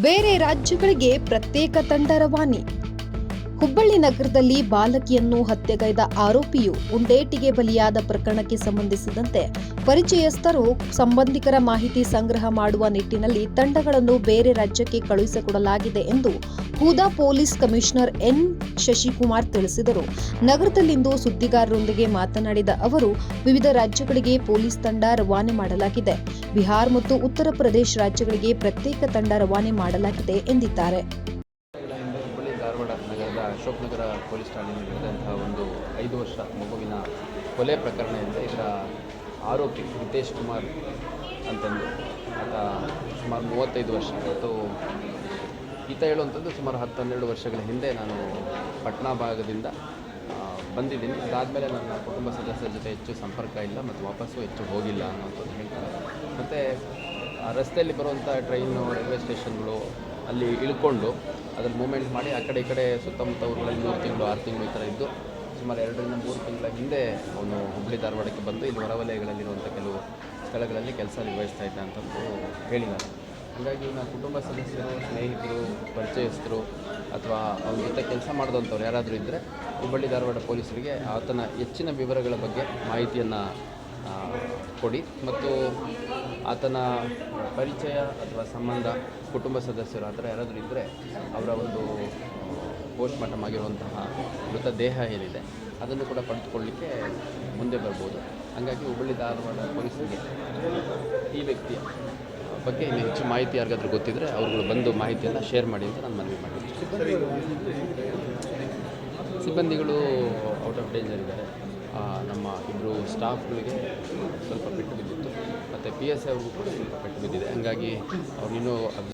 ಬೇರೆ ರಾಜ್ಯಗಳಿಗೆ ಪ್ರತ್ಯೇಕ ತಂಡ ರವಾನೆ. ಹುಬ್ಬಳ್ಳಿ ನಗರದಲ್ಲಿ ಬಾಲಕಿಯನ್ನು ಹತ್ಯೆಗೈದ ಆರೋಪಿಯು ಉಂಡೇಟಿಗೆ ಬಲಿಯಾದ ಪ್ರಕರಣಕ್ಕೆ ಸಂಬಂಧಿಸಿದಂತೆ ಪರಿಚಯಸ್ಥರು ಸಂಬಂಧಿಕರ ಮಾಹಿತಿ ಸಂಗ್ರಹ ಮಾಡುವ ನಿಟ್ಟಿನಲ್ಲಿ ತಂಡಗಳನ್ನು ಬೇರೆ ರಾಜ್ಯಕ್ಕೆ ಕಳುಹಿಸಿಕೊಡಲಾಗಿದೆ ಎಂದು ಹೂದಾ ಪೊಲೀಸ್ ಕಮಿಷನರ್ ಎನ್ ಶಶಿಕುಮಾರ್ ತಿಳಿಸಿದರು. ನಗರದಲ್ಲಿಂದು ಸುದ್ದಿಗಾರರೊಂದಿಗೆ ಮಾತನಾಡಿದ ಅವರು, ವಿವಿಧ ರಾಜ್ಯಗಳಿಗೆ ಪೊಲೀಸ್ ತಂಡ ರವಾನೆ ಮಾಡಲಾಗಿದೆ. ಬಿಹಾರ ಮತ್ತು ಉತ್ತರ ಪ್ರದೇಶ ರಾಜ್ಯಗಳಿಗೆ ಪ್ರತ್ಯೇಕ ತಂಡ ರವಾನೆ ಮಾಡಲಾಗಿದೆ ಎಂದಿದ್ದಾರೆ. ಹುಬ್ಬಳ್ಳಿ ಧಾರವಾಡ ನಗರದ ಅಶೋಕ್ ನಗರ ಪೊಲೀಸ್ ಠಾಣೆಯಲ್ಲಿ ನಡೆದಂತಹ ಒಂದು 5 ವರ್ಷ ಮಗುವಿನ ಕೊಲೆ ಪ್ರಕರಣದಿಂದ ಇದರ ಆರೋಪಿ ರಿತೇಶ್ ಕುಮಾರ್ ಅಂತಂದು ಆತ ಸುಮಾರು 35 ವರ್ಷ ಮತ್ತು ಈತ ಹೇಳುವಂಥದ್ದು ಸುಮಾರು 10-12 ವರ್ಷಗಳ ಹಿಂದೆ ನಾನು ಪಟ್ನಾ ಭಾಗದಿಂದ ಬಂದಿದ್ದೀನಿ. ಅದಾದಮೇಲೆ ನನ್ನ ಕುಟುಂಬ ಸದಸ್ಯರ ಜೊತೆ ಹೆಚ್ಚು ಸಂಪರ್ಕ ಇಲ್ಲ ಮತ್ತು ವಾಪಸ್ಸು ಹೆಚ್ಚು ಹೋಗಿಲ್ಲ ಅನ್ನೋಂಥದ್ದು ಹೇಳ್ತಾರೆ. ಮತ್ತು ರಸ್ತೆಯಲ್ಲಿ ಬರುವಂಥ ಟ್ರೈನು, ರೈಲ್ವೆ ಸ್ಟೇಷನ್ಗಳು ಅಲ್ಲಿ ಇಳ್ಕೊಂಡು ಅದ್ರಲ್ಲಿ ಮೂಮೆಂಟ್ ಮಾಡಿ ಆ ಕಡೆ ಈ ಕಡೆ ಸುತ್ತಮುತ್ತ ಊರುಗಳಲ್ಲಿ 3 ತಿಂಗಳು 6 ತಿಂಗಳು ಈ ಥರ ಇದ್ದು ಸುಮಾರು 2-3 ತಿಂಗಳ ಹಿಂದೆ ಅವನು ಹುಬ್ಬಳ್ಳಿ ಧಾರವಾಡಕ್ಕೆ ಬಂದು ಇಲ್ಲಿ ಹೊರವಲಯಗಳಲ್ಲಿರುವಂಥ ಕೆಲವು ಸ್ಥಳಗಳಲ್ಲಿ ಕೆಲಸ ನಿರ್ವಹಿಸ್ತಾ ಇದ್ದ ಅಂತಂದು ಹೇಳಿದ್ದಾರೆ. ಹಾಗಾಗಿ ನಾವು ಕುಟುಂಬ ಸದಸ್ಯರು, ಸ್ನೇಹಿತರು, ಪರಿಚಯಸ್ಥರು ಅಥವಾ ಅವನ ಜೊತೆ ಕೆಲಸ ಮಾಡಿದಂಥವ್ರು ಯಾರಾದರೂ ಇದ್ದರೆ ಹುಬ್ಬಳ್ಳಿ ಧಾರವಾಡ ಪೊಲೀಸರಿಗೆ ಆತನ ಹೆಚ್ಚಿನ ವಿವರಗಳ ಬಗ್ಗೆ ಮಾಹಿತಿಯನ್ನು ಕೊಡಿ ಮತ್ತು ಆತನ ಪರಿಚಯ ಅಥವಾ ಸಂಬಂಧ ಕುಟುಂಬ ಸದಸ್ಯರು ಆ ಥರ ಯಾರಾದರೂ ಇದ್ದರೆ ಅವರ ಒಂದು ಪೋಸ್ಟ್ಮಾರ್ಟಮ್ ಆಗಿರುವಂತಹ ಮೃತದೇಹ ಏನಿದೆ ಅದನ್ನು ಕೂಡ ಪಡೆದುಕೊಳ್ಳಲಿಕ್ಕೆ ಮುಂದೆ ಬರ್ಬೋದು. ಹಾಗಾಗಿ ಹುಬ್ಬಳ್ಳಿ ಧಾರವಾಡ ಪೊಲೀಸರಿಗೆ ಈ ವ್ಯಕ್ತಿಯ ಬಗ್ಗೆ ಇನ್ನು ಹೆಚ್ಚು ಮಾಹಿತಿ ಯಾರಿಗಾದ್ರೂ ಗೊತ್ತಿದ್ದರೆ ಅವ್ರುಗಳು ಬಂದು ಮಾಹಿತಿಯನ್ನು ಶೇರ್ ಮಾಡಿ ಅಂತ ನಾನು ಮನವಿ ಮಾಡಿದ್ದೀನಿ. ಸಿಬ್ಬಂದಿಗಳು ಔಟ್ ಆಫ್ ಡೇಂಜರ್ ಇದ್ದಾರೆ. ನಮ್ಮ ಇಬ್ಬರು ಸ್ಟಾಫ್ಗಳಿಗೆ ಸ್ವಲ್ಪ ಪೆಟ್ಟು ಬಿದ್ದಿತ್ತು ಮತ್ತು PSI ಅವ್ರಿಗೂ ಕೂಡ ಸ್ವಲ್ಪ ಪೆಟ್ಟು ಬಿದ್ದಿದೆ. ಹಾಗಾಗಿ ಅವ್ರು ಇನ್ನೂ